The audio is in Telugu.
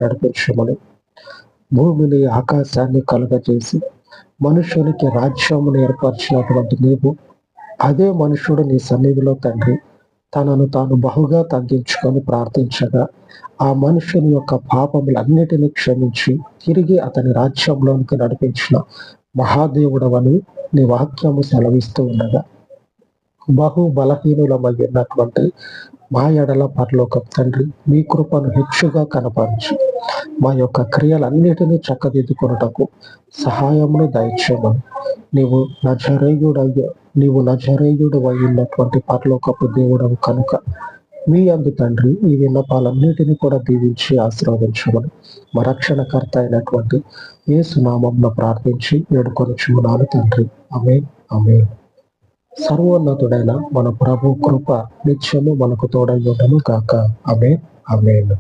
నడిపించమని, భూమిని ఆకాశాన్ని కలుగజేసి మనుషునికి రాజ్యమును ఏర్పరిచినటువంటి నీవు, అదే మనుషుడు నీ సన్నిధిలో తండ్రి తనను తాను బహుగా తగ్గించుకొని ప్రార్థించగా, ఆ మనుషుని యొక్క పాపములన్నిటినీ క్షమించి తిరిగి అతని రాజ్యంలోనికి నడిపించిన మహాదేవుడవని నీ వాక్యము సెలవిస్తూ ఉండగా, బహు బలహీనులమై ఉన్నటువంటి మా ఎడల పరలోక తండ్రి మీ కృపను హెచ్చుగా కనపరచు మా యొక్క క్రియలన్నిటినీ చక్కదిద్దుకొనుటకు సహాయమును దయచేయమని, నీవు నజరేయుడు ఉన్నటువంటి పరలోకపు దేవుడవు కనుక మీ యందు తండ్రి ఈ విన్నపాలన్నిటినీ కూడా దీవించి ఆశీర్వదించమని మా రక్షణకర్త అయినటువంటి యేసు నామమున ప్రార్థించి వేడుకొనుచున్నాను తండ్రి. ఆమేన్, ఆమేన్. సర్వోన్నతుడైన మన ప్రభు కృప నిత్యము మనకు తోడై ఉండును గాక. ఆమేన్, ఆమేన్.